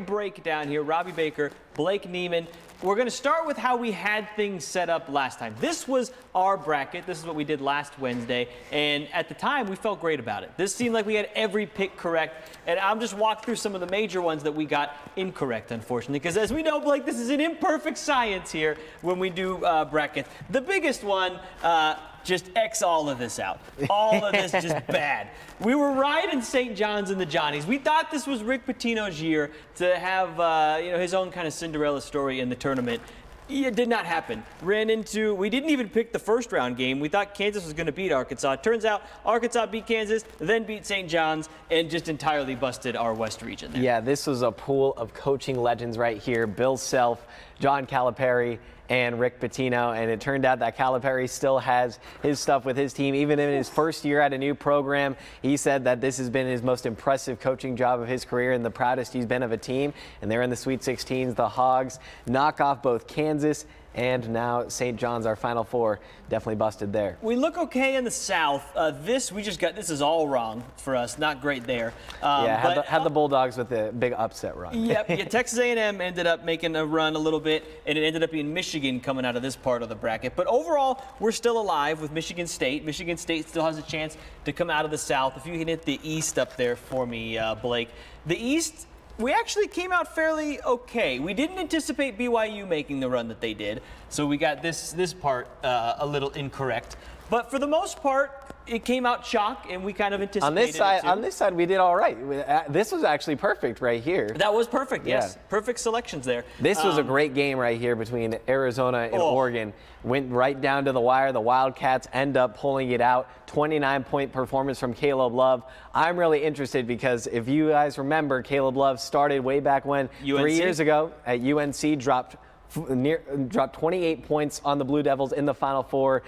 Breakdown here. Robby Baker, Blake Niemann. We're going to start with how we had things set up last time. This was our bracket. This is what we did last Wednesday. And at the time, we felt great about it. This seemed like we had every pick correct. And I'll just walk through some of the major ones that we got incorrect, unfortunately. Because as we know, Blake, this is an imperfect science here when we do brackets. The biggest one, just X all of this out. All of this just bad. We were right in St. John's and the Johnnies. We thought this was Rick Pitino's year to have his own kind of Cinderella story in the tournament. It did not happen. We didn't even pick the first round game. We thought Kansas was going to beat Arkansas. It turns out Arkansas beat Kansas, then beat St. John's, and just entirely busted our West region there. Yeah, this was a pool of coaching legends right here. Bill Self, John Calipari, and Rick Pitino, and it turned out that Calipari still has his stuff with his team. Even in his first year at a new program, he said that this has been his most impressive coaching job of his career and the proudest he's been of a team. And they're in the Sweet 16s. The Hogs knock off both Kansas and now St. John's, our Final Four. Definitely busted there. We look okay in the South. This is all wrong for us. Not great there. Had the Bulldogs with a big upset run. Yep. Yeah, Texas A&M ended up making a run a little bit, and it ended up being Michigan coming out of this part of the bracket. But overall, we're still alive with Michigan State. Michigan State still has a chance to come out of the South. If you can hit the East up there for me, Blake. The East, we actually came out fairly okay. We didn't anticipate BYU making the run that they did, so we got this part a little incorrect. But for the most part, it came out chalk, and we kind of anticipated it too. On this side, we did all right. This was actually perfect right here. That was perfect, yes. Yeah. Perfect selections there. This was a great game right here between Arizona and Oregon. Went right down to the wire. The Wildcats end up pulling it out. 29-point performance from Caleb Love. I'm really interested because if you guys remember, Caleb Love started way back when, 3 years ago at UNC, dropped 28 points on the Blue Devils in the Final Four.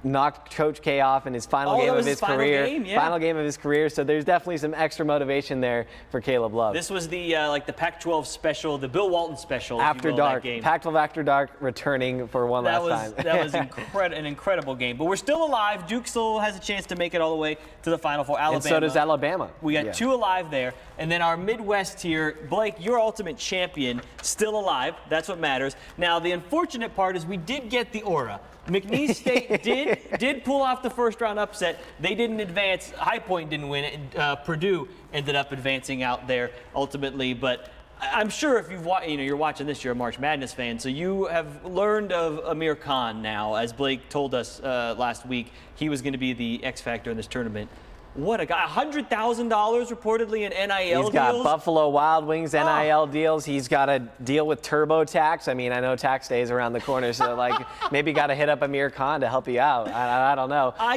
Knocked Coach K off in his final game of his career. Final game of his career. So there's definitely some extra motivation there for Caleb Love. This was the the Pac-12 special, the Bill Walton special. After dark, Pac-12 After Dark returning for one last time. That was an incredible game. But we're still alive. Duke still has a chance to make it all the way to the Final Four. Alabama. And so does Alabama. We got two alive there. And then our Midwest here, Blake, your ultimate champion, still alive. That's what matters. Now, the unfortunate part is we did get the aura. McNeese State did pull off the first round upset. They didn't advance. High Point didn't win it. Purdue ended up advancing out there ultimately. But I'm sure if you're watching this, you're a March Madness fan, so you have learned of Amir Khan now. As Blake told us last week, he was going to be the X factor in this tournament. What a guy. $100,000 reportedly in NIL deals. He's got Buffalo Wild Wings NIL deals. He's got a deal with TurboTax. I mean, I know tax day is around the corner, so maybe got to hit up Amir Khan to help you out. I don't know. I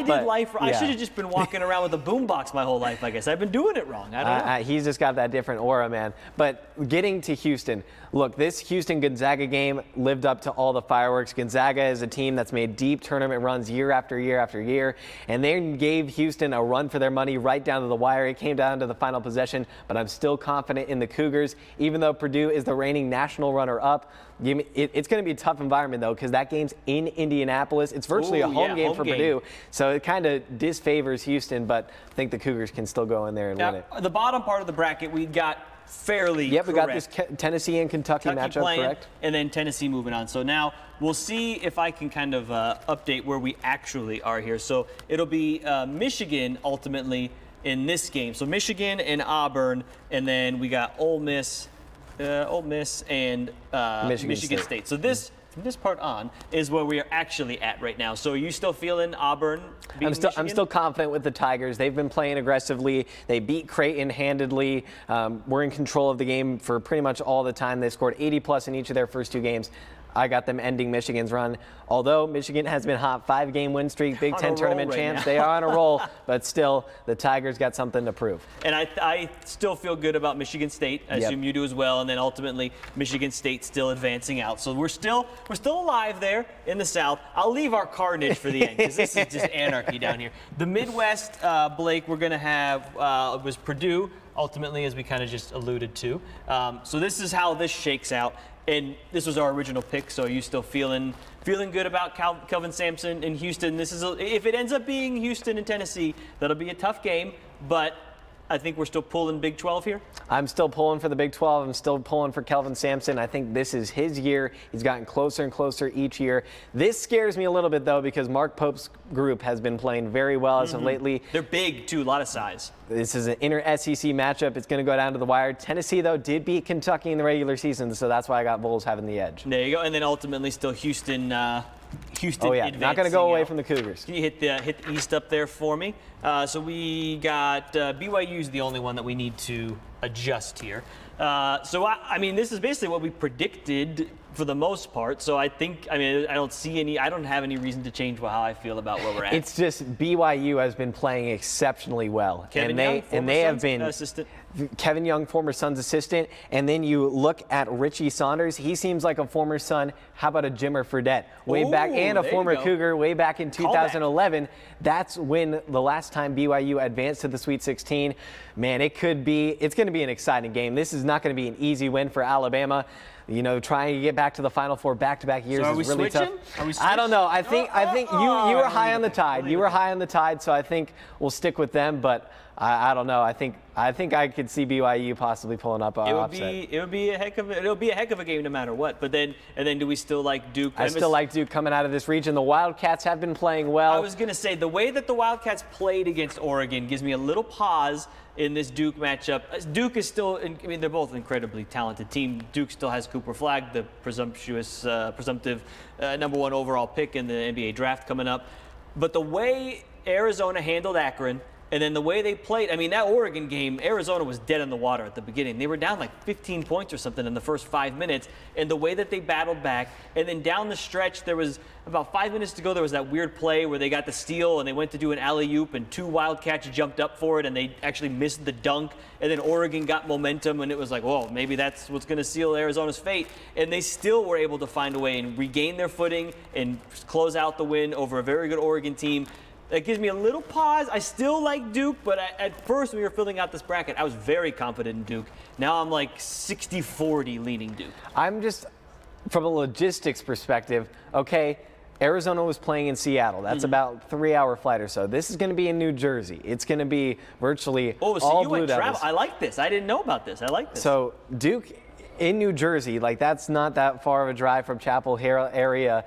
should have just been walking around with a boombox my whole life, I guess. I've been doing it wrong. I don't know. He's just got that different aura, man. But getting to Houston, look, this Houston-Gonzaga game lived up to all the fireworks. Gonzaga is a team that's made deep tournament runs year after year after year, and they gave Houston a run for their money right down to the wire. It came down to the final possession, but I'm still confident in the Cougars, even though Purdue is the reigning national runner-up. It's going to be a tough environment, though, because that game's in Indianapolis. It's virtually a home game for Purdue, so it kind of disfavors Houston, but I think the Cougars can still go in there and win it. The bottom part of the bracket, we got fairly correct. We got this Tennessee and Kentucky matchup playing, correct. And then Tennessee moving on. So now we'll see if I can kind of update where we actually are here. So it'll be Michigan ultimately in this game. So Michigan and Auburn, and then we got Ole Miss and Michigan State. So from this part on is where we are actually at right now. So are you still feeling Auburn beating Michigan? I'm still confident with the Tigers. They've been playing aggressively. They beat Creighton handedly. We're in control of the game for pretty much all the time. They scored 80+ in each of their first two games. I got them ending Michigan's run. Although Michigan has been hot, 5-game win streak, Big Ten tournament champs. They are on a roll, but still, the Tigers got something to prove. And I still feel good about Michigan State. I assume you do as well. And then ultimately, Michigan State still advancing out. So we're still alive there in the South. I'll leave our carnage for the end because this is just anarchy down here. The Midwest, Blake, we're going to have was Purdue ultimately, as we kind of just alluded to. So this is how this shakes out. And this was our original pick, so are you still feeling good about Kelvin Sampson in Houston? This is if it ends up being Houston and Tennessee, that'll be a tough game. But I think we're still pulling Big 12 here. I'm still pulling for the Big 12. I'm still pulling for Kelvin Sampson. I think this is his year. He's gotten closer and closer each year. This scares me a little bit, though, because Mark Pope's group has been playing very well as of lately. They're big, too, a lot of size. This is an inter-SEC matchup. It's going to go down to the wire. Tennessee, though, did beat Kentucky in the regular season, so that's why I got Vols having the edge. There you go. And then ultimately still Houston. Houston. Oh, yeah. Not going to go away from the Cougars. Can you hit the East up there for me? So we got BYU's the only one that we need to adjust here. So, I mean, this is basically what we predicted for the most part. So I think, I mean, I don't have any reason to change how I feel about where we're at. It's just BYU has been playing exceptionally well. Kevin Young, they have been assistant. Kevin Young, former Suns assistant, and then you look at Richie Saunders. He seems like a former Sun. How about a Jimmer Fredette? Way back, and a former Cougar way back in 2011. That's when the last time BYU advanced to the Sweet 16. Man, it's going to be an exciting game. This is not going to be an easy win for Alabama. You know, trying to get back to the Final Four back-to-back years is really tough. I don't know. I think you were high on the Tide. You were high on the Tide, so I think we'll stick with them. But I don't know. I think I could see BYU possibly pulling up an upset. It'll be a heck of a game no matter what. But then do we still like Duke? I still like Duke coming out of this region. The Wildcats have been playing well. I was going to say the way that the Wildcats played against Oregon gives me a little pause in this Duke matchup. Duke is still, I mean, they're both an incredibly talented team. Duke still has Cooper Flagg, the presumptive #1 overall pick in the NBA draft coming up. But the way Arizona handled Akron, and then the way they played, I mean, that Oregon game, Arizona was dead in the water at the beginning. They were down like 15 points or something in the first 5 minutes, and the way that they battled back, and then down the stretch, there was about 5 minutes to go, there was that weird play where they got the steal, and they went to do an alley-oop, and 2 Wildcats jumped up for it, and they actually missed the dunk, and then Oregon got momentum, and it was like, whoa, maybe that's what's going to seal Arizona's fate, and they still were able to find a way and regain their footing and close out the win over a very good Oregon team. That gives me a little pause. I still like Duke, but at first when we were filling out this bracket, I was very confident in Duke. Now I'm like 60-40 leaning Duke. I'm just, from a logistics perspective, okay, Arizona was playing in Seattle. That's about a 3-hour flight or so. This is going to be in New Jersey. It's going to be virtually all Blue Devils. I like this. I didn't know about this. I like this. So Duke in New Jersey, like that's not that far of a drive from Chapel Hill area.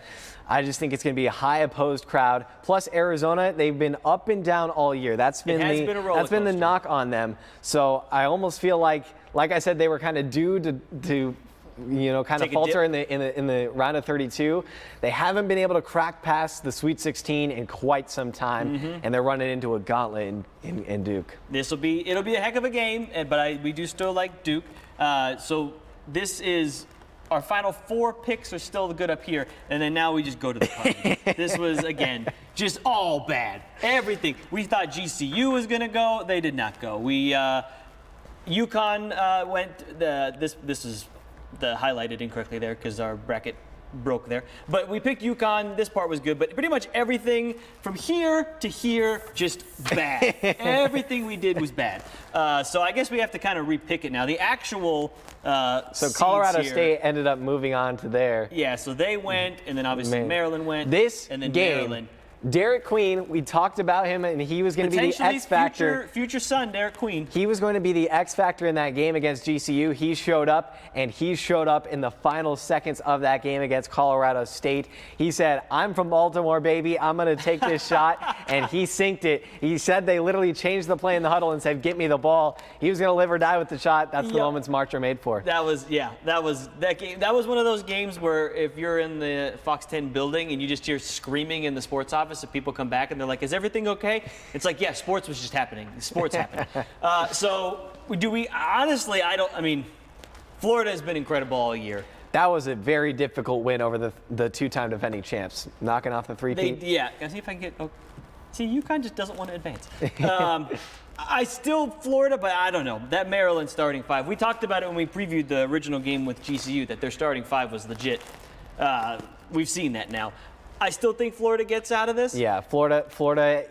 I just think it's going to be a high opposed crowd. Plus Arizona, they've been up and down all year. That's been the knock on them. So I almost feel like I said, they were kind of due to kind of falter in the round of 32. They haven't been able to crack past the Sweet 16 in quite some time, and they're running into a gauntlet in Duke. It'll be a heck of a game, but we do still like Duke. So this is our final 4 picks are still good up here, and then now we just go to the party. This was, again, just all bad. Everything. We thought GCU was going to go. They did not go. UConn went. This is highlighted incorrectly there because our bracket broke there. But we picked UConn. This part was good, but pretty much everything from here to here, just bad. Everything we did was bad. So I guess we have to kind of repick it now. The actual so Colorado State ended up moving on to there. Yeah, so they went, and then obviously Maryland went. And then game, Maryland. Derek Queen, we talked about him, and he was going to be the X factor. Future son, Derek Queen. He was going to be the X factor in that game against GCU. He showed up, and he showed up in the final seconds of that game against Colorado State. He said, "I'm from Baltimore, baby. I'm going to take this shot," and he sinked it. He said they literally changed the play in the huddle and said, "Get me the ball." He was going to live or die with the shot. That's the moments March are made for. That was that game. That was one of those games where if you're in the Fox 10 building and you just hear screaming in the sports office, if people come back and they're like, "Is everything okay?" It's like, yeah, sports was just happening. Sports happened. So do we honestly? I mean, Florida has been incredible all year. That was a very difficult win over the 2-time defending champs, knocking off the 3-peat. Yeah, I'll see if I can get. Oh, see, UConn just doesn't want to advance. I still Florida, but I don't know. That Maryland starting 5. We talked about it when we previewed the original game with GCU, that their starting 5 was legit. We've seen that now. I still think Florida gets out of this. Yeah, Florida,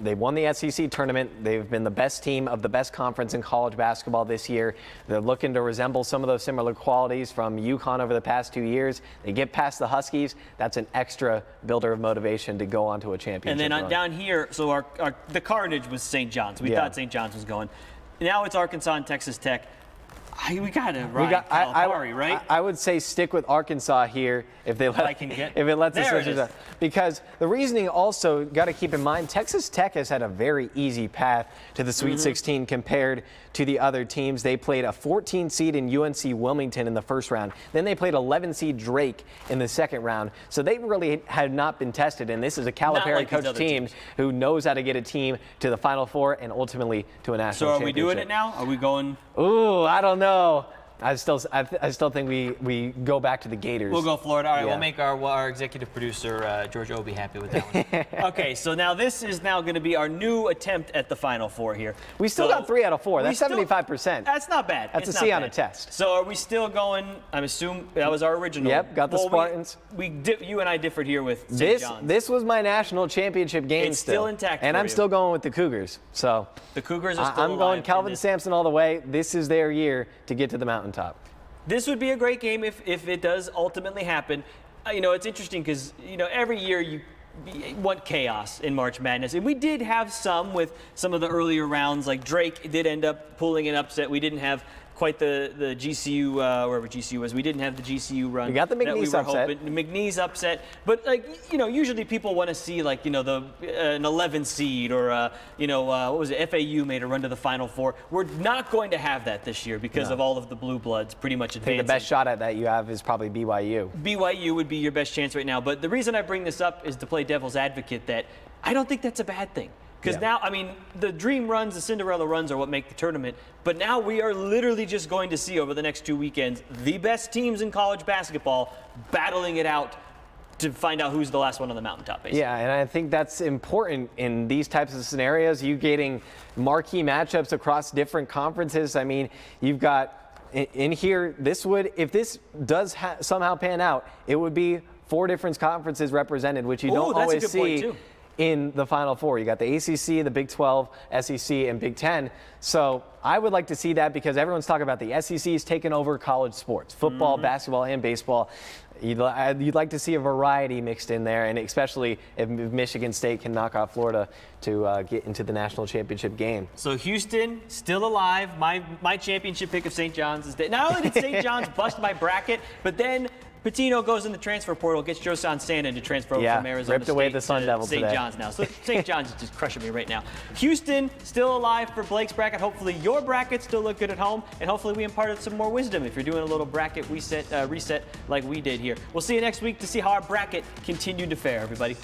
they won the SEC tournament. They've been the best team of the best conference in college basketball this year. They're looking to resemble some of those similar qualities from UConn over the past 2 years. They get past the Huskies. That's an extra builder of motivation to go on to a championship. And then run. Down here, so the carnage was St. John's. We thought St. John's was going. Now it's Arkansas and Texas Tech. We got to ride Calipari, right? I would say stick with Arkansas here if they let if it lets us switch it up. Because the reasoning also got to keep in mind, Texas Tech has had a very easy path to the Sweet 16 compared to the other teams. They played a 14 seed in UNC Wilmington in the first round. Then they played 11 seed Drake in the second round. So they really had not been tested. And this is a Calipari coach team who knows how to get a team to the Final Four and ultimately to a national championship. So are we doing it now? Are we going? Ooh, I don't know. I still think we go back to the Gators. We'll go Florida. All right, we'll make our executive producer, George Obie, happy with that one. Okay, so now this is now going to be our new attempt at the Final Four here. We still got 3 out of 4. That's 75%. That's not bad. That's a C on a test. So are we still going, I'm assuming that was our original. Yep, got the Spartans. You and I differed here with St. John's. This was my national championship game. It's still intact. And I'm still going with the Cougars. So the Cougars are still I'm going Calvin Sampson all the way. This is their year to get to the mountaintop. This would be a great game if it does ultimately happen. It's interesting because, every year you want chaos in March Madness. And we did have some with some of the earlier rounds. Like Drake did end up pulling an upset. We didn't have quite the GCU, wherever GCU was. We didn't have the GCU run. We got the McNeese upset. McNeese upset. But, usually people want to see, an 11 seed or, what was it? FAU made a run to the Final Four. We're not going to have that this year because of all of the blue bloods pretty much advancing. I think the best shot at that you have is probably BYU. BYU would be your best chance right now. But the reason I bring this up is to play devil's advocate that I don't think that's a bad thing. Because now, the dream runs, the Cinderella runs are what make the tournament. But now we are literally just going to see over the next 2 weekends the best teams in college basketball battling it out to find out who's the last one on the mountaintop, basically. Yeah, and I think that's important in these types of scenarios. You getting marquee matchups across different conferences. You've got in here, if this does somehow pan out, it would be 4 different conferences represented, which you don't always see in the Final Four. You got the ACC, the Big 12, SEC, and Big 10. So I would like to see that because everyone's talking about the SEC's taking over college sports, football, basketball, and baseball. You'd like to see a variety mixed in there, and especially if Michigan State can knock out Florida to get into the national championship game. So Houston still alive. My championship pick of St. John's is not only did St. John's bust my bracket, but then Patino goes in the transfer portal, gets Josan Sandin to transfer over from Arizona ripped away the Sun Devil today. St. John's now. So St. John's is just crushing me right now. Houston still alive for Blake's bracket. Hopefully your brackets still look good at home, and hopefully we imparted some more wisdom if you're doing a little bracket reset like we did here. We'll see you next week to see how our bracket continued to fare, everybody.